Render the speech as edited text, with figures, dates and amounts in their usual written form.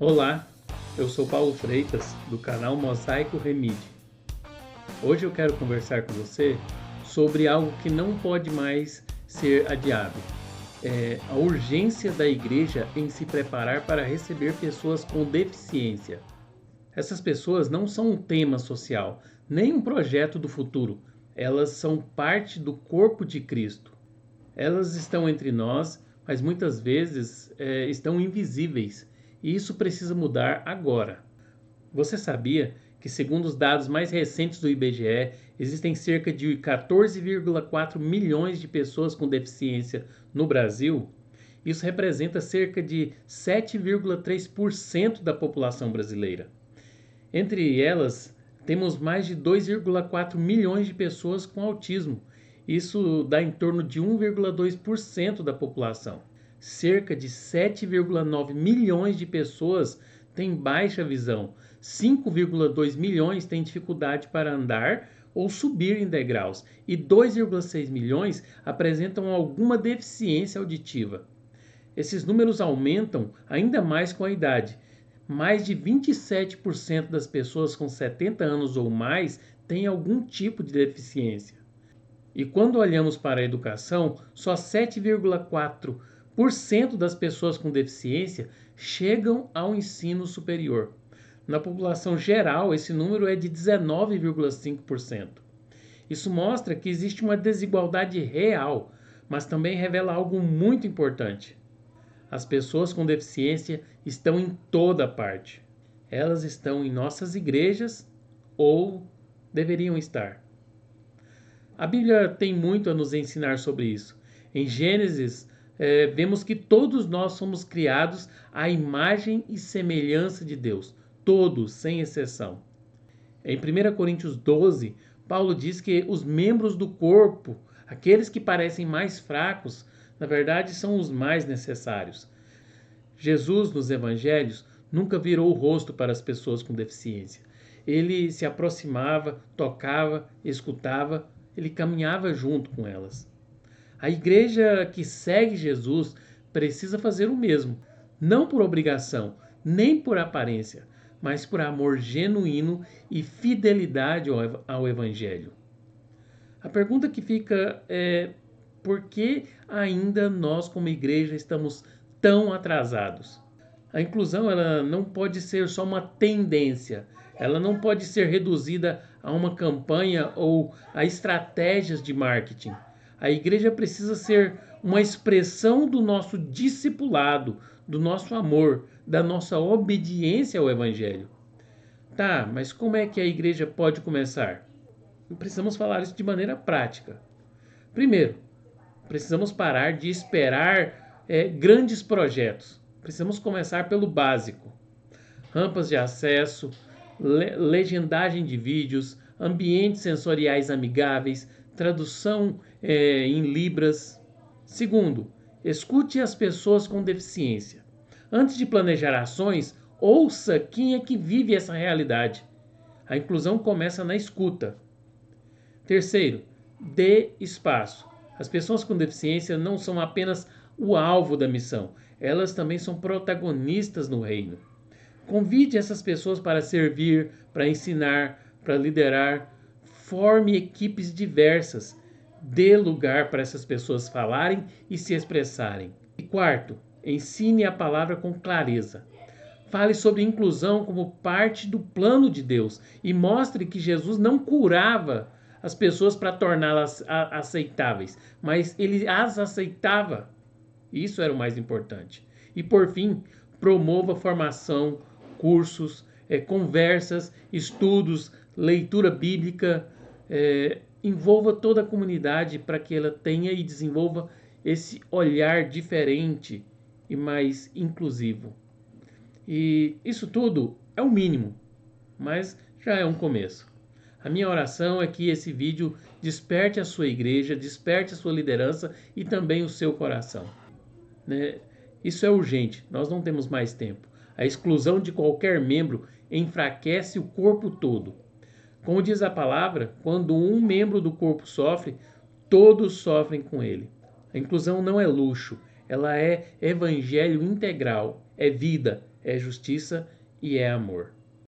Olá, eu sou Paulo Freitas, do canal Mosaico Remídio. Hoje eu quero conversar com você sobre algo que não pode mais ser adiado. A urgência da igreja em se preparar para receber pessoas com deficiência. Essas pessoas não são um tema social, nem um projeto do futuro. Elas são parte do corpo de Cristo. Elas estão entre nós, mas muitas vezes estão invisíveis. E isso precisa mudar agora. Você sabia que, segundo os dados mais recentes do IBGE, existem cerca de 14,4 milhões de pessoas com deficiência no Brasil? Isso representa cerca de 7,3% da população brasileira. Entre elas, temos mais de 2,4 milhões de pessoas com autismo. Isso dá em torno de 1,2% da população. Cerca de 7,9 milhões de pessoas têm baixa visão. 5,2 milhões têm dificuldade para andar ou subir em degraus. E 2,6 milhões apresentam alguma deficiência auditiva. Esses números aumentam ainda mais com a idade. Mais de 27% das pessoas com 70 anos ou mais têm algum tipo de deficiência. E quando olhamos para a educação, só 7,4% das pessoas com deficiência chegam ao ensino superior. Na população geral, esse número é de 19,5%. Isso mostra que existe uma desigualdade real, mas também revela algo muito importante. As pessoas com deficiência estão em toda parte. Elas estão em nossas igrejas ou deveriam estar. A Bíblia tem muito a nos ensinar sobre isso. Em Gênesis, vemos que todos nós somos criados à imagem e semelhança de Deus. Todos, sem exceção. Em 1 Coríntios 12, Paulo diz que os membros do corpo, aqueles que parecem mais fracos, na verdade são os mais necessários. Jesus, nos evangelhos, nunca virou o rosto para as pessoas com deficiência. Ele se aproximava, tocava, escutava, ele caminhava junto com elas. A igreja que segue Jesus precisa fazer o mesmo, não por obrigação, nem por aparência, mas por amor genuíno e fidelidade ao Evangelho. A pergunta que fica é: por que ainda nós, como igreja, estamos tão atrasados? A inclusão ela não pode ser só uma tendência, ela não pode ser reduzida a uma campanha ou a estratégias de marketing. A igreja precisa ser uma expressão do nosso discipulado, do nosso amor, da nossa obediência ao Evangelho. Tá, mas como é que a igreja pode começar? Precisamos falar isso de maneira prática. Primeiro, precisamos parar de esperar grandes projetos. Precisamos começar pelo básico. Rampas de acesso, legendagem de vídeos, ambientes sensoriais amigáveis, tradução em libras. Segundo, escute as pessoas com deficiência. Antes de planejar ações, ouça quem é que vive essa realidade. A inclusão começa na escuta. Terceiro, dê espaço. As pessoas com deficiência não são apenas o alvo da missão, elas também são protagonistas no reino. Convide essas pessoas para servir, para ensinar, para liderar. Forme equipes diversas. Dê lugar para essas pessoas falarem e se expressarem. E quarto, ensine a palavra com clareza. Fale sobre inclusão como parte do plano de Deus e mostre que Jesus não curava as pessoas para torná-las aceitáveis, mas ele as aceitava. Isso era o mais importante. E por fim, promova formação, cursos, conversas, estudos, leitura bíblica, envolva toda a comunidade para que ela tenha e desenvolva esse olhar diferente e mais inclusivo. E isso tudo é o mínimo, mas já é um começo. A minha oração é que esse vídeo desperte a sua igreja, desperte a sua liderança e também o seu coração. Isso é urgente, nós não temos mais tempo. A exclusão de qualquer membro enfraquece o corpo todo. Como diz a palavra, quando um membro do corpo sofre, todos sofrem com ele. A inclusão não é luxo, ela é evangelho integral, é vida, é justiça e é amor.